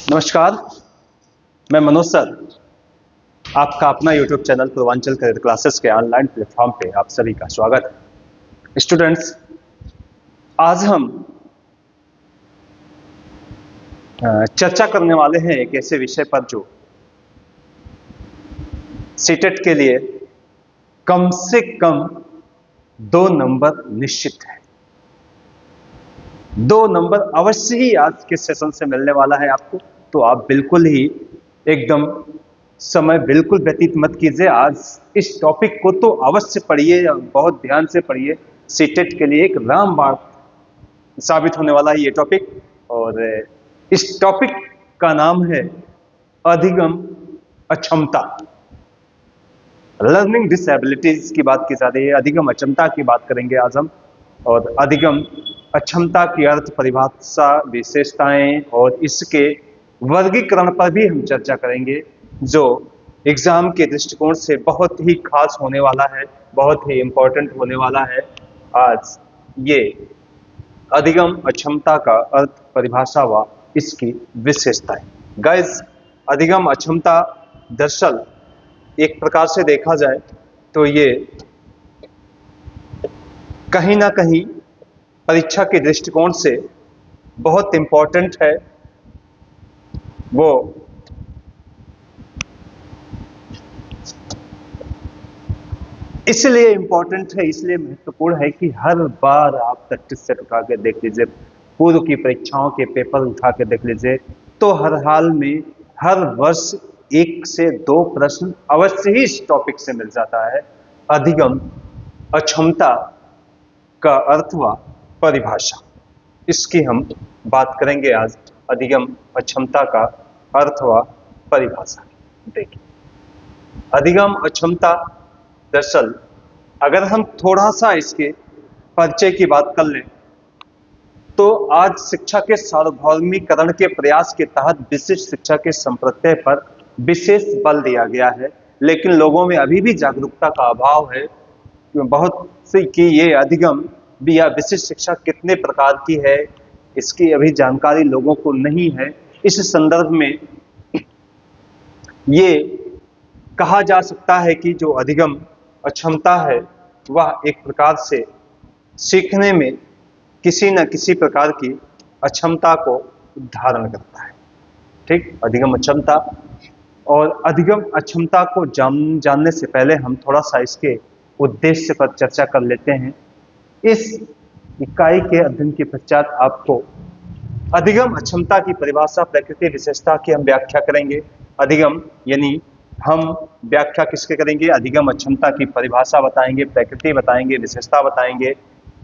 नमस्कार, मैं मनोज सर, आपका अपना YouTube channel Purvanchal career classes के ऑनलाइन प्लेटफॉर्म पे आप सभी का स्वागत है। स्टूडेंट्स, आज हम चर्चा करने वाले हैं एक ऐसे विषय पर जो सीटेट के लिए कम से कम 2 नंबर निश्चित है। 2 नंबर अवश्य ही आज के सेशन से मिलने वाला है आपको, तो आप बिल्कुल ही एकदम समय बिल्कुल व्यतीत मत कीजिए। आज इस टॉपिक को तो अवश्य पढ़िए, बहुत ध्यान से पढ़िए। सीटेट के लिए एक रामबाण साबित होने वाला है ये टॉपिक, और इस टॉपिक का नाम है अधिगम अक्षमता। लर्निंग डिसेबिलिटीज की बात की जा रही है, अधिगम अक्षमता की बात करेंगे आज हम। और अधिगम अक्षमता की अर्थ परिभाषा, विशेषताएं और इसके वर्गीकरण पर भी हम चर्चा करेंगे, जो एग्जाम के दृष्टिकोण से बहुत ही खास होने वाला है, बहुत ही इंपॉर्टेंट होने वाला है। आज ये अधिगम अक्षमता का अर्थ, परिभाषा व इसकी विशेषताएं। गाइस, अधिगम अक्षमता दरअसल एक प्रकार से देखा जाए तो ये कहीं ना कहीं परीक्षा के दृष्टिकोण से बहुत इंपॉर्टेंट है। वो इसलिए इंपॉर्टेंट है, इसलिए महत्वपूर्ण है कि हर बार आप प्रैक्टिस सेट उठा के देख लीजिए, पूर्व की परीक्षाओं के पेपर उठा के देख लीजिए, तो हर हाल में हर वर्ष 1 से 2 प्रश्न अवश्य ही इस टॉपिक से मिल जाता है। अधिगम अक्षमता का अर्थ व परिभाषा, इसकी हम बात करेंगे आज। अधिगम अक्षमता का अर्थ व परिभाषा देखिए। अधिगम अक्षमता दरअसल अगर हम थोड़ा सा इसके परिचय की बात कर लें तो आज शिक्षा के सार्वभौमिकरण के प्रयास के तहत विशिष्ट शिक्षा के संप्रत्यय पर विशेष बल दिया गया है, लेकिन लोगों में अभी भी जागरूकता का अभाव है बहुत सी कि ये अधिगम या विशिष्ट शिक्षा कितने प्रकार की है, इसकी अभी जानकारी लोगों को नहीं है। इस संदर्भ में ये कहा जा सकता है कि जो अधिगम अक्षमता है वह एक प्रकार से सीखने में किसी न किसी प्रकार की अक्षमता को धारण करता है। ठीक, अधिगम अक्षमता। और अधिगम अक्षमता को जानने से पहले हम थोड़ा सा इसके उद्देश्य पर चर्चा कर लेते हैं। इस इकाई के अध्ययन के पश्चात आपको अधिगम अक्षमता की परिभाषा, प्रकृति, विशेषता की हम व्याख्या करेंगे। अधिगम यानी हम व्याख्या किसके करेंगे? अधिगम अक्षमता की परिभाषा बताएंगे, प्रकृति बताएंगे, विशेषता बताएंगे।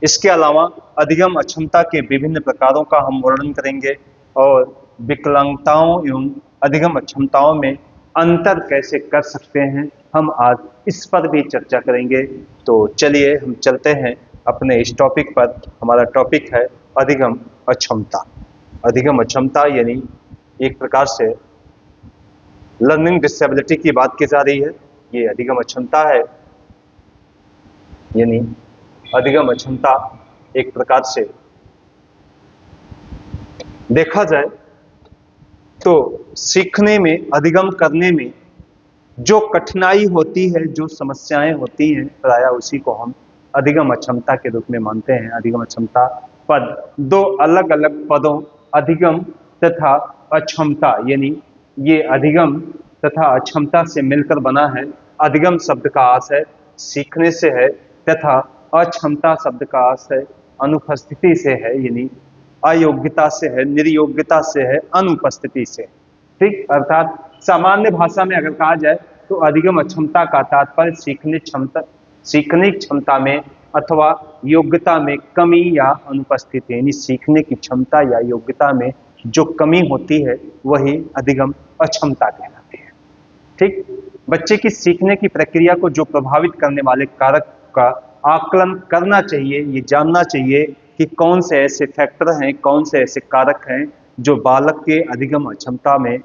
इसके अलावा अधिगम अक्षमता के विभिन्न प्रकारों का हम वर्णन करेंगे और विकलांगताओं एवं अधिगम अक्षमताओं में अंतर कैसे कर सकते हैं, हम आज इस पर भी चर्चा करेंगे। तो चलिए हम चलते हैं अपने इस टॉपिक पर। हमारा टॉपिक है अधिगम अक्षमता। अधिगम अक्षमता यानी एक प्रकार से लर्निंग डिसेबिलिटी की बात की जा रही है। ये अधिगम अक्षमता है, यानी अधिगम अक्षमता एक प्रकार से देखा जाए तो सीखने में, अधिगम करने में जो कठिनाई होती है, जो समस्याएं होती हैं, प्रायः उसी को हम अधिगम अक्षमता के रूप में मानते हैं। अधिगम अक्षमता पद, 2 अलग अलग पदों अधिगम तथा अक्षमता, यानी ये अधिगम तथा अक्षमता से मिलकर बना है। अधिगम शब्द का अर्थ है सीखने से है, तथा अक्षमता शब्द का अर्थ है अनुपस्थिति से है, यानी अयोग्यता से है, निर्योग्यता से है, अनुपस्थिति से। ठीक, अर्थात सामान्य भाषा में अगर कहा जाए तो अधिगम अक्षमता का तात्पर्य सीखने की क्षमता में अथवा योग्यता में कमी या अनुपस्थिति, यानी सीखने की क्षमता या योग्यता में जो कमी होती है वही अधिगम अक्षमता कहलाती है। ठीक, बच्चे की सीखने की प्रक्रिया को जो प्रभावित करने वाले कारक का आकलन करना चाहिए, ये जानना चाहिए कि कौन से ऐसे फैक्टर हैं, कौन से ऐसे कारक हैं जो बालक के अधिगम अक्षमता में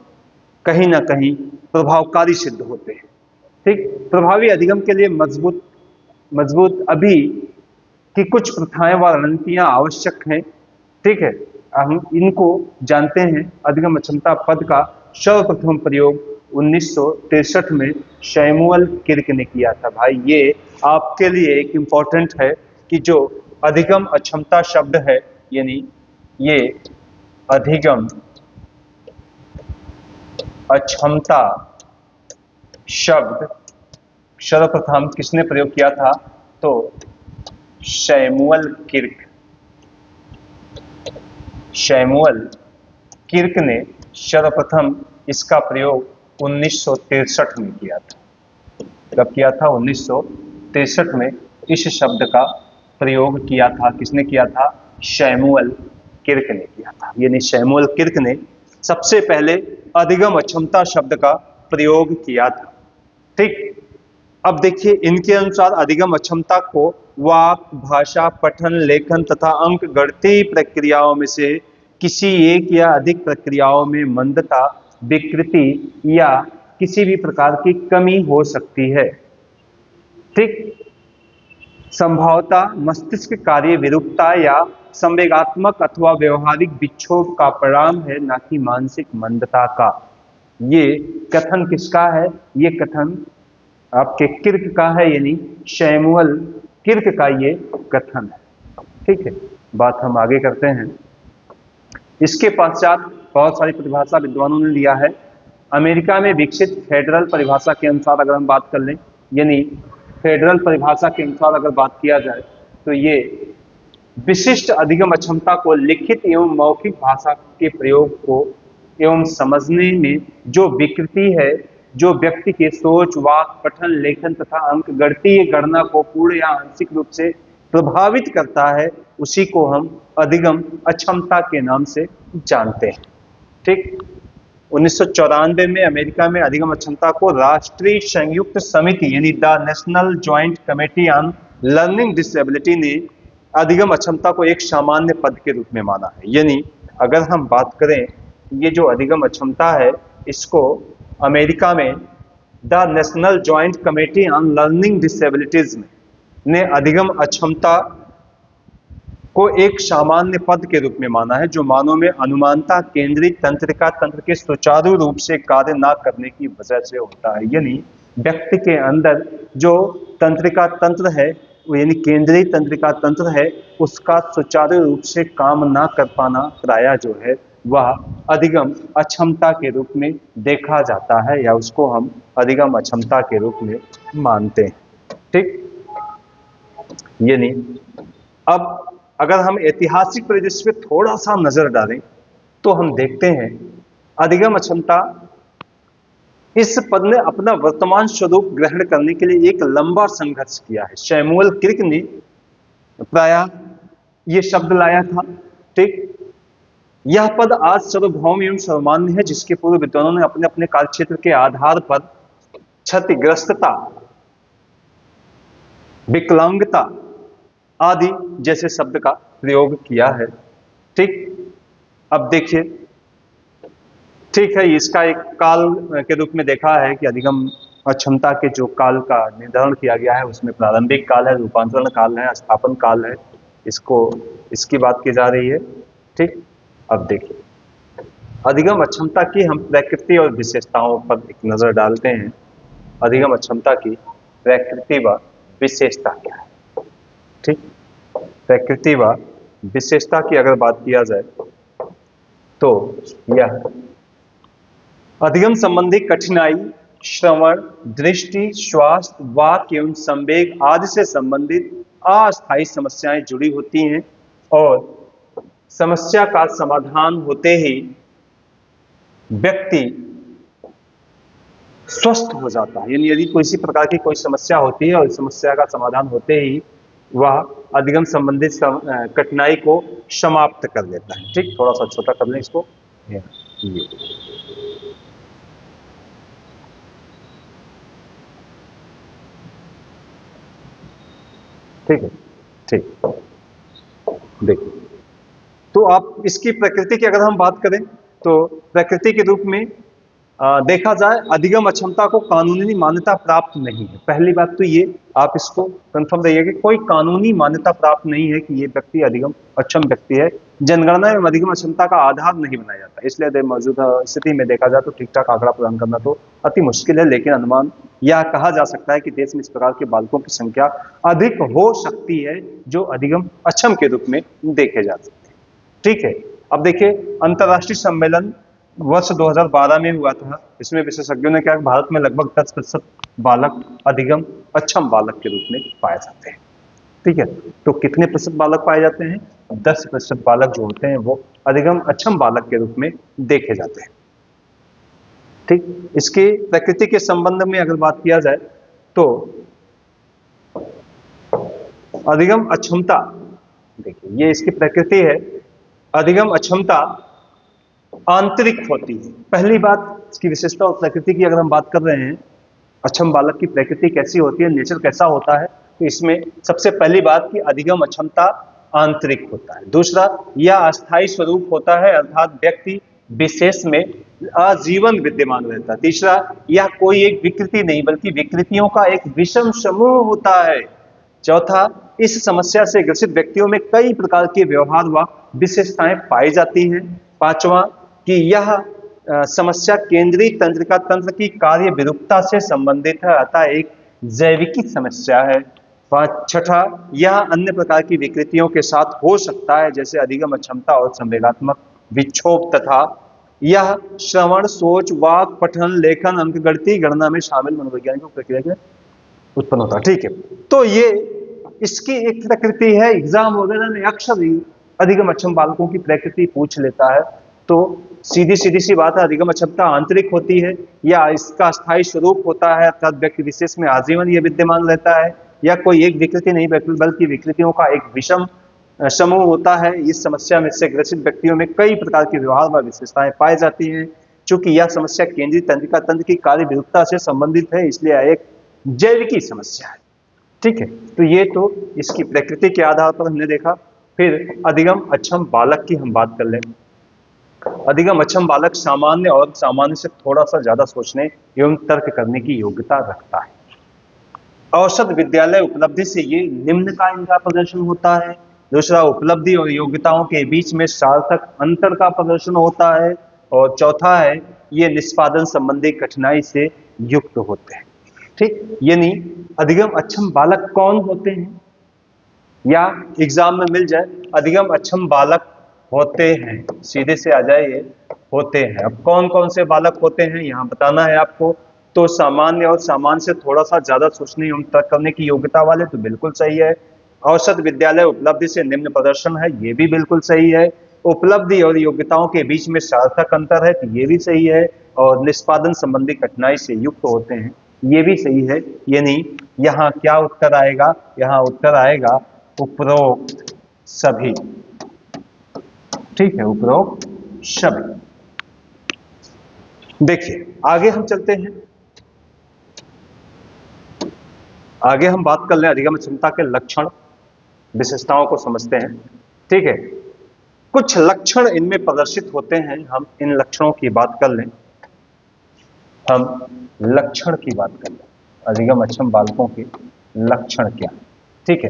कहीं ना कहीं प्रभावकारी सिद्ध होते हैं। ठीक, प्रभावी अधिगम के लिए मजबूत अभी की कुछ प्रथाएं व रणनीतियां आवश्यक हैं। ठीक है, हम इनको जानते हैं। अधिगम अक्षमता पद का सर्वप्रथम प्रयोग 1963 में शैमुअल किर्क ने किया था। भाई ये आपके लिए एक इम्पोर्टेंट है कि जो अधिगम अक्षमता शब्द है, यानी ये अधिगम अक्षमता शब्द सर्वप्रथम किसने प्रयोग किया था? तो शैमुअल किर्क ने सर्वप्रथम इसका प्रयोग 1963 में किया था। कब किया था? 1963 में इस शब्द का प्रयोग किया था। किसने किया था? शैमुअल किर्क ने किया था। यानी शैमुअल किर्क ने सबसे पहले अधिगम अक्षमता शब्द का प्रयोग किया था। ठीक। अब देखिए, इनके अनुसार अधिगम अक्षमता को वाक, भाषा, पठन, लेखन तथा अंक गणितीय प्रक्रियाओं में से किसी एक या अधिक प्रक्रियाओं में मंदता, विकृति या किसी भी प्रकार की कमी हो सकती है। ठीक। संभवतः मस्तिष्क कार्य विरूपता या संवेगात्मक अथवा व्यवहारिक विक्षोभ का परिणाम है, ना कि मानसिक मंदता का। ये कथन किसका है? ये कथन आपके किर्क का है, यानी शैमुअल किर्क का ये कथन है। ठीक है, बात हम आगे करते हैं। इसके पश्चात बहुत सारी परिभाषा विद्वानों ने दिया है। अमेरिका में विकसित फेडरल परिभाषा के अनुसार अगर हम बात कर लें, यानी फेडरल परिभाषा के अनुसार अगर बात किया जाए, तो ये विशिष्ट अधिगम अक्षमता को लिखित एवं मौखिक भाषा के प्रयोग को एवं समझने में जो विकृति है, जो व्यक्ति के सोच, वाक, पठन, लेखन तथा अंक गणितीय गणना को पूर्ण या आंशिक रूप से प्रभावित करता है, उसी को हम अधिगम अक्षमता के नाम से जानते हैं। ठीक। 1994 में अमेरिका में अधिगम अक्षमता को राष्ट्रीय संयुक्त समिति यानी the national joint committee on learning disability ने अधिगम अक्षमता को एक सामान्य पद के रूप में माना है। यानी अगर हम बात करें, ये जो अधिगम अक्षमता है, इसको अमेरिका में the national joint committee on learning disabilities ने अधिगम अक्षमता को एक सामान्य पद के रूप में माना है, जो मानव में अनुमानता केंद्रित तंत्रिका तंत्र के सुचारू रूप से कार्य न करने की वजह से होता है। यानी व्यक्ति के अंदर जो तंत्रिका तंत्र है, यानी केंद्रीय तंत्रिका तंत्र है, उसका सुचारू रूप से काम ना कर पाना प्रायः जो है वह अधिगम अक्षमता के रूप में देखा जाता है, या उसको हम अधिगम अक्षमता के रूप में मानते हैं। ठीक। यानी अब अगर हम ऐतिहासिक परिदृश्य पे थोड़ा सा नजर डालें, तो हम देखते हैं अधिगम अक्षमता इस पद ने अपना वर्तमान स्वरूप ग्रहण करने के लिए एक लंबा संघर्ष किया है। शैमुअल किर्क ने प्रायः ये शब्द लाया था। ठीक। यह पद आज सार्वभौम एवं सर्वमान्य है, जिसके पूर्व विद्वानों ने अपने अपने कार्यक्षेत्र के आधार पर क्षतिग्रस्तता, विकलांगता आदि जैसे शब्द का प्रयोग किया है। ठीक। अब देखिए, ठीक है, इसका एक काल के रूप में देखा है कि अधिगम अक्षमता के जो काल का निर्धारण किया गया है, उसमें प्रारंभिक काल है, रूपांतरण काल है, स्थापन काल है, इसकी बात की जा रही है। ठीक। अब देखिए, अधिगम अक्षमता की हम प्रकृति और विशेषताओं पर एक नजर डालते हैं। अधिगम अक्षमता की प्रकृति व विशेषता क्या है? ठीक। प्रकृति व विशेषता की अगर बात किया जाए, तो यह अधिगम संबंधी कठिनाई श्रवण, दृष्टि, स्वास्थ्य, वाक एवं संवेग आदि से संबंधित अस्थायी समस्याएं जुड़ी होती हैं, और समस्या का समाधान होते ही व्यक्ति स्वस्थ हो जाता है। यानी यदि किसी प्रकार की कोई समस्या होती है और समस्या का समाधान होते ही वह अधिगम संबंधित कठिनाई को समाप्त कर देता है। ठीक। थोड़ा सा छोटा कर लें इसको। ये ठीक है। ठीक। देखिए, तो आप इसकी प्रकृति की अगर हम बात करें, तो प्रकृति के रूप में देखा जाए अधिगम अक्षमता को कानूनी मान्यता प्राप्त नहीं है। पहली बात तो ये आप इसको कंफर्म रहिए कि कोई कानूनी मान्यता प्राप्त नहीं है कि ये व्यक्ति अधिगम अक्षम व्यक्ति है। जनगणना एवं अधिगम अक्षमता का आधार नहीं बनाया जाता, इसलिए मौजूदा स्थिति में देखा जाए तो ठीक ठाक आंकड़ा प्रदान करना तो अति मुश्किल है, लेकिन अनुमान यह कहा जा सकता है कि देश में इस प्रकार के बालकों की संख्या अधिक हो सकती है जो अधिगम अक्षम के रूप में देखे जा सकते हैं। ठीक है, अब देखिए अंतर्राष्ट्रीय सम्मेलन वर्ष 2012 में हुआ था। इसमें विशेषज्ञों ने कहा कि भारत में लगभग 10% बालक अधिगम अक्षम बालक के रूप में पाए जाते हैं। ठीक है, तो कितने प्रतिशत बालक पाए जाते हैं? 10% बालक जो होते हैं वो अधिगम अक्षम बालक के रूप में देखे जाते हैं। ठीक, इसके प्रकृति के संबंध में अगर बात किया जाए तो अधिगम अक्षमता, देखिए ये इसकी प्रकृति है। अधिगम अक्षमता आंतरिक होती है। पहली बात इसकी विशेषता और प्रकृति की अगर हम बात कर रहे हैं, अक्षम बालक की प्रकृति कैसी होती है, नेचर कैसा होता है, तो इसमें सबसे पहली बात कि अधिगम अक्षमता आंतरिक होता है। दूसरा, यह अस्थायी स्वरूप होता है, अर्थात व्यक्ति विशेष में आजीवन विद्यमान रहता है। तीसरा, यह कोई एक विकृति नहीं बल्कि विकृतियों का एक विषम समूह होता है। चौथा, इस समस्या से ग्रसित व्यक्तियों में कई प्रकार के व्यवहार व विशेषताएं पाई जाती हैं। पांचवा, कि यह समस्या केंद्रीय तंत्रिका तंत्र की कार्य विरूपता से संबंधित है, अतः एक जैविकी समस्या है। छठा, यह अन्य प्रकार की विकृतियों के साथ हो सकता है जैसे अधिगम अक्षमता और संवेगात्मक विक्षोभ, तथा यह श्रवण, सोच, वाक, पठन, लेखन, अंकगणित गणना में शामिल मनोवैज्ञानिक प्रक्रिया के उत्पन्न होता है। ठीक है, तो ये इसकी एक प्रकृति है। एग्जाम वगैरह में अक्सर ही अधिगम अक्षम बालकों की प्रकृति पूछ लेता है, तो सीधी सी बात है, अधिगम अक्षमता आंतरिक होती है या इसका स्थायी स्वरूप होता है, अर्थात व्यक्ति विशेष में आजीवन यह विद्यमान रहता है, या कोई एक विकृति नहीं बल्कि विकृतियों का एक विषम समूह होता है। इस समस्या में से ग्रसित व्यक्तियों में कई प्रकार के व्यवहार व विशेषताएं पाई जाती हैं। चूंकि यह समस्या केंद्रीय तंत्रिका तंत्र की कार्य विरूपता से संबंधित है, इसलिए यह एक जैविकी समस्या है। ठीक है, तो ये तो इसकी प्रकृति के आधार पर हमने देखा। फिर अधिगम अक्षम बालक की हम बात कर लें। अधिगम अक्षम बालक सामान्य और सामान्य से थोड़ा सा ज्यादा सोचने एवं तर्क करने की योग्यता रखता है। औसत विद्यालय उपलब्धि से ये निम्न का इनका प्रदर्शन होता है। दूसरा, उपलब्धि और योग्यताओं के बीच में सार्थक अंतर का प्रदर्शन होता है। और चौथा है, ये निष्पादन संबंधी कठिनाई से युक्त होते हैं। ठीक, यानी अधिगम अक्षम बालक कौन होते हैं, या एग्जाम में मिल जाए अधिगम अक्षम बालक होते हैं, सीधे से आ जाए ये होते हैं। अब कौन कौन से बालक होते हैं यहां बताना है आपको। तो सामान्य और सामान्य से थोड़ा सा ज्यादा सोचने एवं तर्क करने की योग्यता वाले, तो बिल्कुल सही है। औसत विद्यालय उपलब्धि से निम्न प्रदर्शन है, ये भी बिल्कुल सही है। उपलब्धि और योग्यताओं के बीच में सार्थक अंतर है, तो ये भी सही है। और निष्पादन संबंधी कठिनाई से युक्त होते हैं, ये भी सही है। यानी यहाँ क्या उत्तर आएगा? यहाँ उत्तर आएगा उपरोक्त सभी। ठीक है, उपरोक्त सभी। देखिए आगे हम चलते हैं, आगे हम बात कर लें अधिगम क्षमता के लक्षण विशेषताओं को समझते हैं। ठीक है, कुछ लक्षण इनमें प्रदर्शित होते हैं, हम इन लक्षणों की बात कर लें। हम लक्षण की बात कर लें, अधिगम अक्षम बालकों के लक्षण क्या। ठीक है,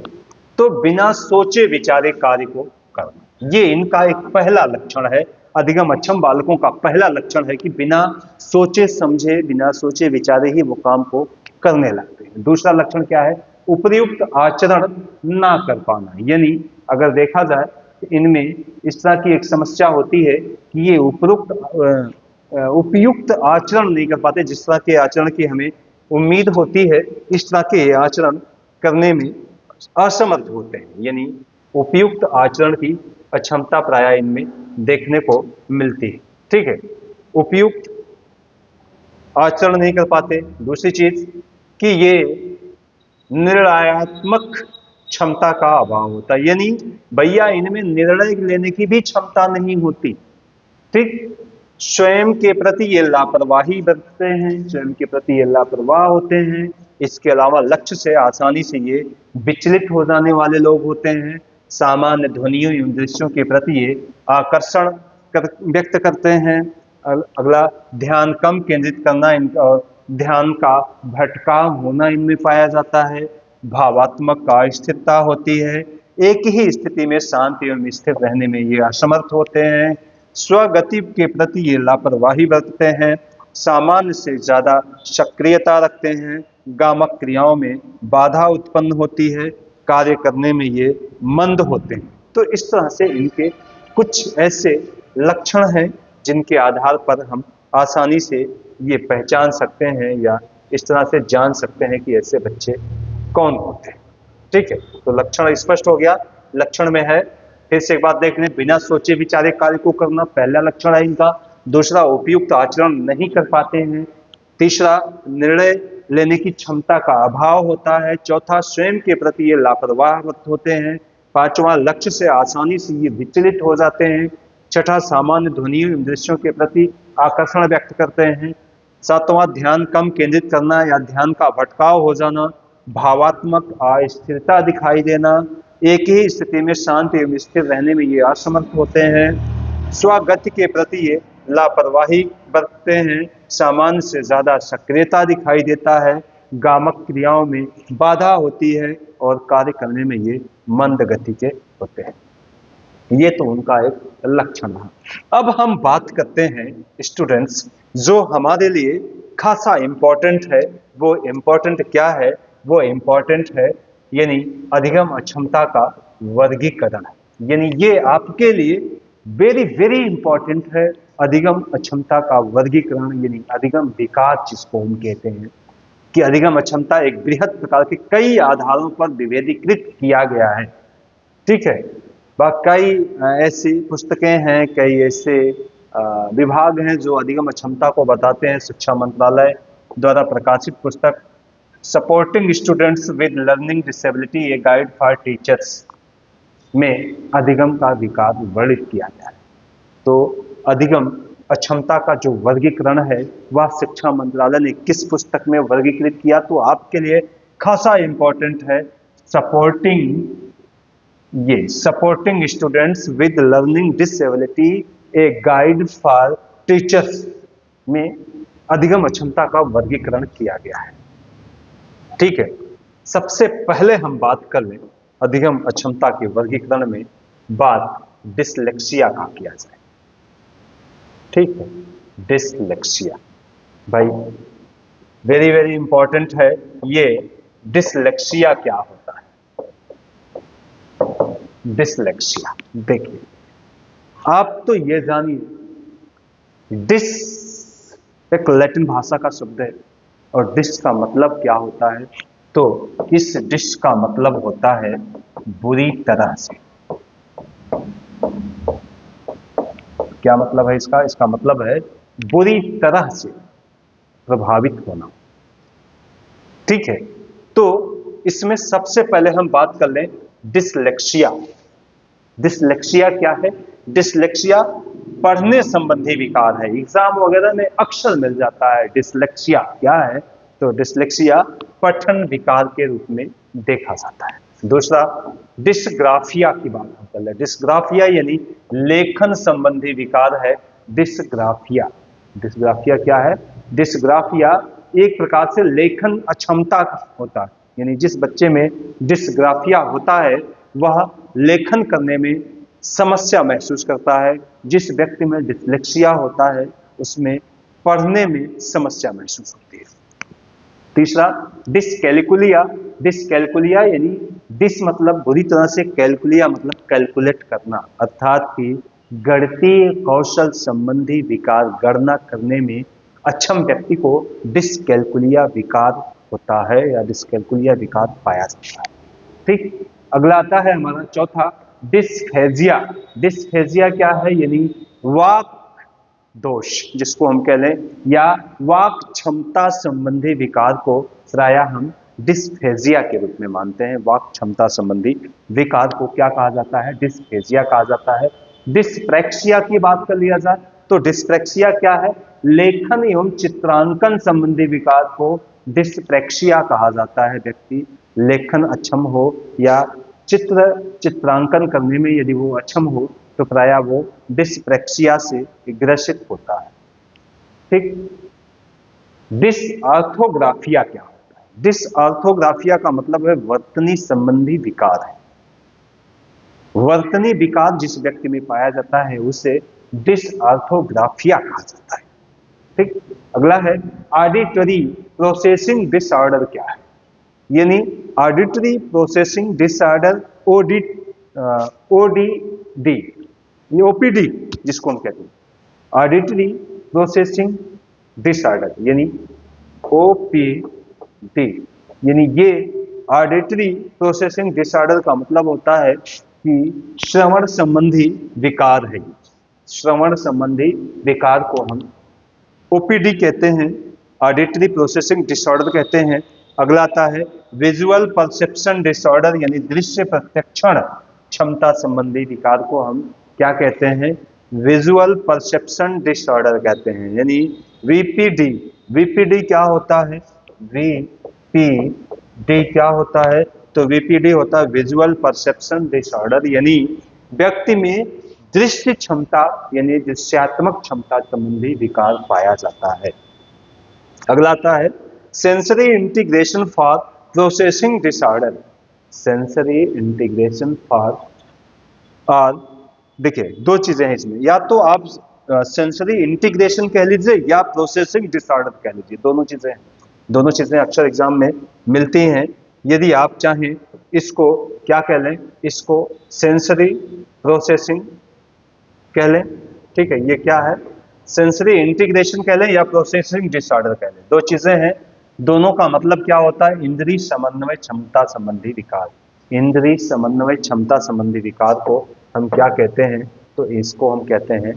तो बिना सोचे विचारे कार्य को करना, ये इनका एक पहला लक्षण है। अधिगम अक्षम बालकों का पहला लक्षण है कि बिना सोचे समझे, बिना सोचे विचारे ही वो काम को करने लगते हैं। दूसरा लक्षण क्या है? उपयुक्त आचरण ना कर पाना। यानी अगर देखा जाए तो इनमें इस तरह की एक समस्या होती है कि ये उपयुक्त आचरण नहीं कर पाते, जिस तरह के आचरण की हमें उम्मीद होती है इस तरह के आचरण करने में असमर्थ होते हैं। यानी उपयुक्त आचरण की अक्षमता प्रायः इनमें देखने को मिलती है। ठीक है, उपयुक्त आचरण नहीं कर पाते। दूसरी चीज कि ये निर्णयात्मक क्षमता का अभाव होता है, यानी भैया इनमें निर्णय लेने की भी क्षमता नहीं होती। ठीक, स्वयं के प्रति ये लापरवाही बरतते हैं, स्वयं के प्रति ये लापरवाह होते हैं। इसके अलावा लक्ष्य से आसानी से ये विचलित हो जाने वाले लोग होते हैं। सामान्य ध्वनियों एवं दृश्यों के प्रति ये आकर्षण व्यक्त करते हैं। अगला ध्यान कम केंद्रित करना और ध्यान का भटकाव होना इनमें पाया जाता है। भावात्मक अस्थिरता होती है, एक ही स्थिति में शांत एवं स्थिर रहने में ये असमर्थ होते हैं। स्वगति के प्रति ये लापरवाही बरतते हैं, सामान्य से ज्यादा सक्रियता रखते हैं, गामक क्रियाओं में बाधा उत्पन्न होती है, कार्य करने में ये मंद होते हैं। तो इस तरह से इनके कुछ ऐसे लक्षण हैं जिनके आधार पर हम आसानी से ये पहचान सकते हैं या इस तरह से जान सकते हैं कि ऐसे बच्चे कौन होते हैं। ठीक है, तो लक्षण स्पष्ट हो गया। लक्षण में है, फिर से एक बात देख लें, बिना सोचे विचारे कार्य को करना पहला लक्षण है इनका। दूसरा, उपयुक्त आचरण नहीं कर पाते हैं। तीसरा, निर्णय लेने की क्षमता का अभाव होता है। चौथा, स्वयं के प्रति ये लापरवाह होते हैं। पांचवा, लक्ष्य से आसानी से ये विचलित हो जाते हैं। छठा, सामान्य ध्वनियों एवं दृश्यों के प्रति आकर्षण व्यक्त करते हैं। सातवां, ध्यान कम केंद्रित करना या ध्यान का भटकाव हो जाना। भावात्मक अस्थिरता दिखाई देना, एक ही स्थिति में शांत एवं स्थिर रहने में ये असमर्थ होते हैं। स्वगति के प्रति ये लापरवाही बरतते हैं, सामान्य से ज्यादा सक्रियता दिखाई देता है, गामक क्रियाओं में बाधा होती है और कार्य करने में ये मंद गति के होते हैं। ये तो उनका एक लक्षण है। अब हम बात करते हैं स्टूडेंट्स, जो हमारे लिए खासा इंपॉर्टेंट है। वो इंपॉर्टेंट क्या है? वो इंपॉर्टेंट है यानी अधिगम अक्षमता का वर्गीकरण। यानी ये आपके लिए वेरी वेरी इंपॉर्टेंट है, अधिगम अक्षमता का वर्गीकरण यानी अधिगम विकास जिसको हम कहते हैं कि अधिगम अक्षमता एक बृहद प्रकार के कई आधारों पर विभेदीकृत किया गया है। ठीक है, कई ऐसी पुस्तकें हैं, कई ऐसे विभाग हैं जो अधिगम अक्षमता को बताते हैं। शिक्षा मंत्रालय द्वारा प्रकाशित पुस्तक supporting students with learning disability a guide for teachers में अधिगम का विकास वर्णित किया गया है। तो अधिगम अक्षमता का जो वर्गीकरण है वह शिक्षा मंत्रालय ने किस पुस्तक में वर्गीकृत किया, तो आपके लिए खासा इंपॉर्टेंट है। Supporting students with learning disability a guide for teachers में अधिगम अक्षमता का वर्गीकरण किया गया है। ठीक है, सबसे पहले हम बात कर लें अधिगम अक्षमता के वर्गीकरण में बात डिसलेक्सिया का किया जाए। ठीक है, डिसलेक्सिया भाई वेरी वेरी इंपॉर्टेंट है। ये डिसलेक्सिया क्या होता है? डिसलेक्सिया देखिए, आप तो ये जानिए डिस एक लैटिन भाषा का शब्द है और डिस का मतलब क्या होता है? तो इस डिस का मतलब होता है बुरी तरह से। क्या मतलब है इसका? इसका मतलब है बुरी तरह से प्रभावित होना। ठीक है, तो इसमें सबसे पहले हम बात कर लें डिसलेक्सिया। डिसलेक्सिया क्या है? डिसलेक्सिया पढ़ने संबंधी विकार है। एग्जाम वगैरह में अक्सर मिल जाता है डिसलेक्सिया क्या है, तो डिसलेक्सिया पठन विकार के रूप में देखा जाता है। दूसरा, डिस्ग्राफिया की बात हम कर ले। डिस्ग्राफिया यानी लेखन संबंधी विकार है। डिस्ग्राफिया क्या है? डिस्ग्राफिया एक प्रकार से लेखन अक्षमता होता है, यानी जिस बच्चे में डिस्ग्राफिया होता है वह लेखन करने में समस्या महसूस करता है। जिस व्यक्ति में डिसलेक्सिया होता है उसमें पढ़ने में समस्या महसूस होती है। तीसरा, डिसकैलकुलिया यानी डिस मतलब बुरी तरह से, कैलकुलिया मतलब कैलकुलेट करना, अर्थात कि गणितीय कौशल संबंधी विकार गणना करने में अक्षम व्यक्ति को डिसकैलकुलिया विकार होता है या डिसकैलकुलिया विकार पाया जाता है। ठीक, अगला आता है हमारा चौथा डिस्फेजिया। डिस्फेजिया क्या है? यानी वाक दोष जिसको हम कह लें, या वाक क्षमता संबंधी विकार को प्रायः हम डिस्फेजिया के रूप में मानते हैं। वाक क्षमता संबंधी विकार को क्या कहा जाता है? डिस्फेजिया कहा जाता है। डिस्प्रैक्सिया की बात कर लिया जाए तो डिस्प्रैक्सिया क्या है? लेखन एवं चित्रांकन संबंधी विकार को डिस्प्रैक्सिया कहा जाता है। व्यक्ति लेखन अक्षम हो या चित्रांकन करने में यदि वो अक्षम हो तो प्रायः वो डिस्प्रैक्सिया से ग्रसित होता है। ठीक। डिसऑर्थोग्राफिया क्या होता है? डिसऑर्थोग्राफिया का मतलब है वर्तनी संबंधी विकार है। वर्तनी विकार जिस व्यक्ति में पाया जाता है उसे डिसऑर्थोग्राफिया कहा जाता है। ठीक। अगला है ऑडिटरी प्रोसेसिंग डिसऑर्डर क्या है? यानी ऑडिटरी प्रोसेसिंग डिसऑर्डर ओडीडी, ये ओपीडी जिसको हम कहते हैं, ऑडिटरी प्रोसेसिंग डिसऑर्डर यानी ओपीडी। यानी ये ऑडिटरी प्रोसेसिंग डिसऑर्डर का मतलब होता है कि श्रवण संबंधी विकार है। श्रवण संबंधी विकार को हम ओपीडी कहते हैं, ऑडिटरी प्रोसेसिंग डिसऑर्डर कहते हैं। अगला आता है विजुअल परसेप्शन डिसऑर्डर यानी दृश्य प्रत्यक्षण क्षमता संबंधी विकार को हम क्या कहते हैं? विजुअल परसेप्शन डिसऑर्डर कहते हैं, यानी वीपीडी। वीपीडी क्या होता है? वीपीडी क्या होता है? तो वीपीडी होता है विजुअल परसेप्शन डिसऑर्डर, यानी व्यक्ति में दृश्य क्षमता यानी दृश्यात्मक क्षमता संबंधी विकार पाया जाता है। अगला आता है sensory integration for processing disorder. Sensory integration for, और देखिए दो चीजें हैं इसमें, या तो आप सेंसरी इंटीग्रेशन कह लीजिए या प्रोसेसिंग डिसऑर्डर कह लीजिए, दोनों चीजें हैं। दोनों चीजें अक्सर एग्जाम में मिलती हैं। यदि आप चाहें इसको क्या कह लें, इसको सेंसरी प्रोसेसिंग कह लें, ठीक है, ये क्या है? सेंसरी इंटीग्रेशन कह लें या प्रोसेसिंग डिसऑर्डर कह लें, दो चीजें हैं। दोनों का मतलब क्या होता है? इंद्रिय समन्वय क्षमता संबंधी विकार। इंद्रिय समन्वय क्षमता संबंधी विकार को हम क्या कहते हैं? तो इसको हम कहते हैं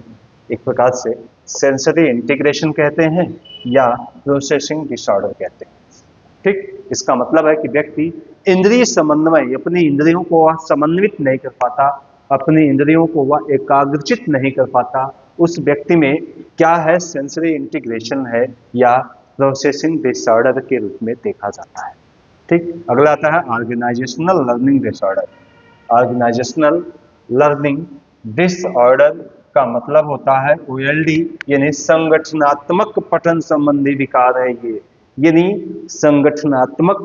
एक प्रकार से सेंसरी इंटीग्रेशन कहते हैं या प्रोसेसिंग डिसऑर्डर कहते हैं। ठीक। इसका मतलब है कि व्यक्ति इंद्रिय समन्वय, अपनी इंद्रियों को वह समन्वित नहीं कर पाता, अपनी इंद्रियों को वह एकाग्रचित नहीं कर पाता, उस व्यक्ति में क्या है? सेंसरी इंटीग्रेशन है या प्रोसेसिंग डिसऑर्डर के रूप में देखा जाता है। ठीक। अगला आता है organisational learning disorder. Organisational learning disorder का मतलब होता है ओएलडी, यानी संगठनात्मक पठन संबंधी विकार है ये। यानी संगठनात्मक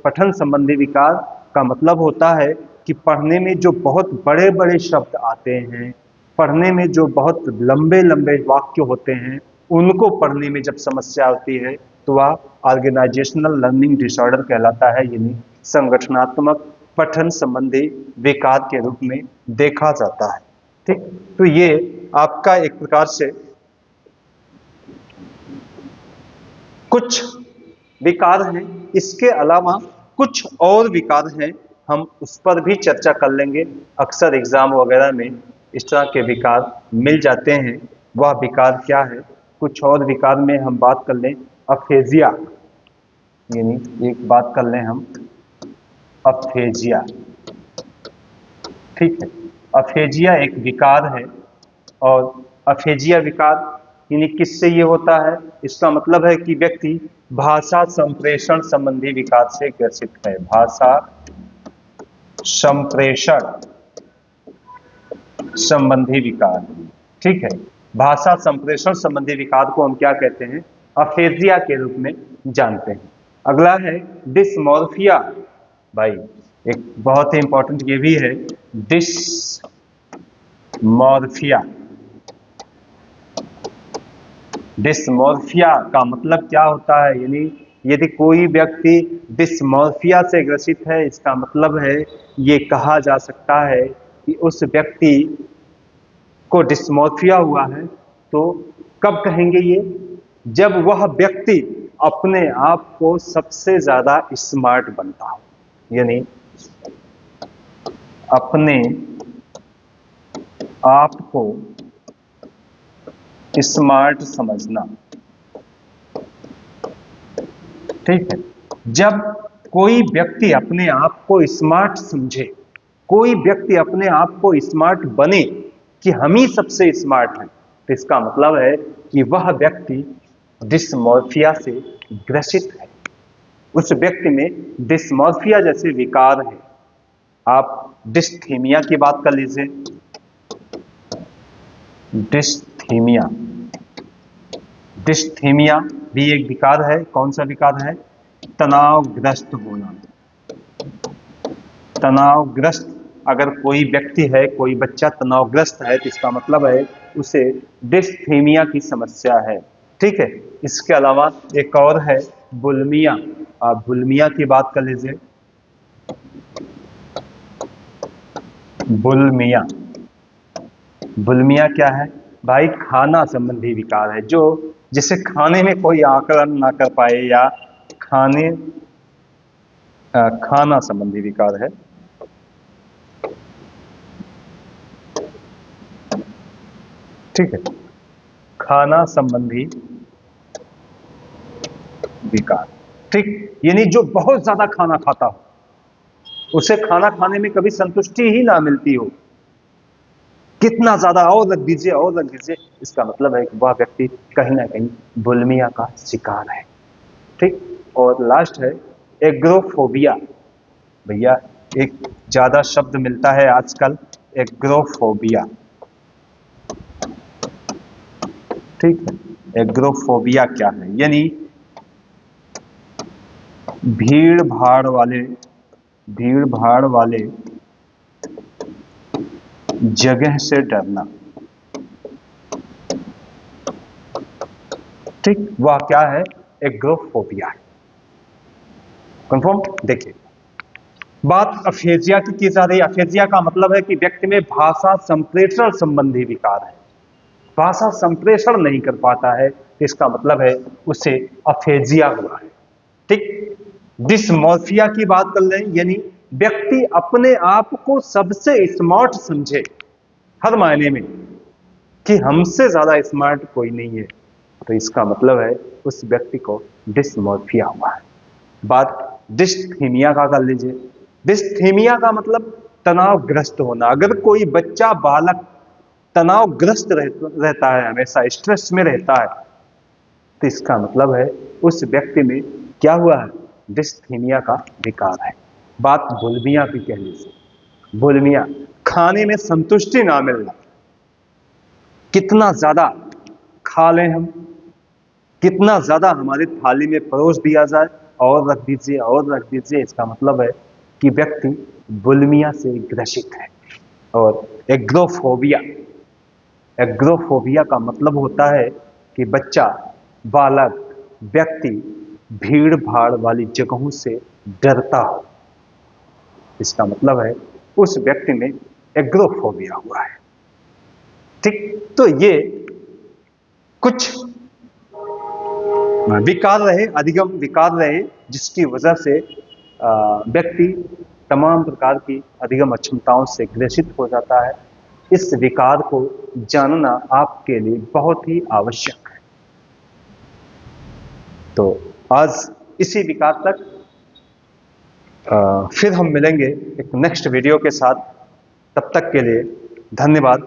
पठन संबंधी विकार का मतलब होता है कि पढ़ने में जो बहुत बड़े बड़े शब्द आते हैं, पढ़ने में जो बहुत लंबे लंबे वाक्य होते हैं, उनको पढ़ने में जब समस्या होती है तो वह ऑर्गेनाइजेशनल लर्निंग डिसऑर्डर कहलाता है, यानी संगठनात्मक पठन संबंधी विकार के रूप में देखा जाता है। ठीक। तो ये आपका एक प्रकार से कुछ विकार हैं। इसके अलावा कुछ और विकार हैं, हम उस पर भी चर्चा कर लेंगे। अक्सर एग्जाम वगैरह में इस तरह के विकार मिल जाते हैं। वह विकार क्या है? कुछ और विकार में हम बात कर लें अफेजिया, यानी एक बात कर लें हम अफेजिया। ठीक है, अफेजिया एक विकार है, और अफेजिया विकार यानी किससे ये होता है? इसका मतलब है कि व्यक्ति भाषा संप्रेषण संबंधी विकार से ग्रसित है। भाषा संप्रेषण संबंधी विकार। ठीक है, भाषा संप्रेषण संबंधी विकार को हम क्या कहते हैं? अफेजिया के रूप में जानते हैं। अगला है डिसमॉर्फिया। भाई एक बहुत ही इंपॉर्टेंट ये भी है, डिसमॉर्फिया। डिसमॉर्फिया का मतलब क्या होता है? यानी यदि कोई व्यक्ति डिसमॉर्फिया से ग्रसित है, इसका मतलब है ये कहा जा सकता है कि उस व्यक्ति को डिसमॉर्फिया हुआ है। तो कब कहेंगे ये? जब वह व्यक्ति अपने आप को सबसे ज्यादा स्मार्ट बनता हो, यानी अपने आप को स्मार्ट समझना। ठीक है, जब कोई व्यक्ति अपने आप को स्मार्ट समझे, कोई व्यक्ति अपने आप को स्मार्ट बने कि हम ही सबसे स्मार्ट हैं, तो इसका मतलब है कि वह व्यक्ति डिसमॉर्फिया से ग्रसित है। उस व्यक्ति में डिसमॉर्फिया जैसे विकार है। आप डिस्थीमिया की बात कर लीजिए। डिस्थीमिया, डिस्थीमिया भी एक विकार है। कौन सा विकार है? तनावग्रस्त होना। तनावग्रस्त, अगर कोई व्यक्ति है, कोई बच्चा तनावग्रस्त है तो इसका मतलब है उसे डिस्थीमिया की समस्या है। ठीक है। इसके अलावा एक और है बुलिमिया। आप बुलिमिया की बात कर लीजिए। बुलिमिया, बुलिमिया क्या है भाई? खाना संबंधी विकार है, जो जिसे खाने में कोई आकलन ना कर पाए, या खाना संबंधी विकार है। ठीक है, खाना संबंधी विकार। ठीक, यानी जो बहुत ज्यादा खाना खाता हो, उसे खाना खाने में कभी संतुष्टि ही ना मिलती हो, कितना ज्यादा और रख दीजिए और रख दीजिए। इसका मतलब है कि वह व्यक्ति कहीं ना कहीं बुलिमिया का शिकार है। ठीक, और लास्ट है एग्रोफोबिया। भैया एक ज्यादा शब्द मिलता है आजकल, एग्रोफोबिया। ठीक है, एग्रोफोबिया क्या है? यानी भीड़ भाड़ वाले जगह से डरना। ठीक, वह क्या है? एग्रोफोबिया है। कंफर्म? देखिए, बात अफेजिया की जा रही है। अफेजिया का मतलब है कि व्यक्ति में भाषा संप्रेषण संबंधी विकार है, भाषा संप्रेषण नहीं कर पाता है, इसका मतलब है उसे अफेजिया हुआ है। ठीक, डिसमॉर्फिया की बात कर रहे हैं, यानी व्यक्ति अपने आप को सबसे स्मार्ट समझे, हर मायने में, कि हमसे ज्यादा स्मार्ट कोई नहीं है, तो इसका मतलब है उस व्यक्ति को डिसमॉर्फिया हुआ है। बात डिस्थीमिया का कर लीजिए। डिस्थीमिया का मतलब तनावग्रस्त होना। अगर कोई बच्चा, बालक तनावग्रस्त रहता है, हमेशा स्ट्रेस में रहता है, तो इसका मतलब है उस व्यक्ति में क्या हुआ है? डिस्थीमिया का विकार है। बात बुलिमिया की कह लीजिए। बुलिमिया, खाने में संतुष्टि ना मिलना, कितना ज्यादा खा लें हम, कितना ज्यादा हमारी थाली में परोस दिया जाए, और रख दीजिए और रख दीजिए, इसका मतलब है कि व्यक्ति बुलिमिया से ग्रसित है। और एग्रोफोबिया, एग्रोफोबिया का मतलब होता है कि बच्चा, बालक, व्यक्ति भीड़ भाड़ वाली जगहों से डरता हो, इसका मतलब है उस व्यक्ति में एग्रोफोबिया हुआ है। ठीक, तो ये कुछ विकार रहे, अधिगम विकार रहे, जिसकी वजह से व्यक्ति तमाम प्रकार की अधिगम अक्षमताओं से ग्रसित हो जाता है। इस विकार को जानना आपके लिए बहुत ही आवश्यक है। तो आज इसी विकार तक, फिर हम मिलेंगे एक नेक्स्ट वीडियो के साथ। तब तक के लिए धन्यवाद।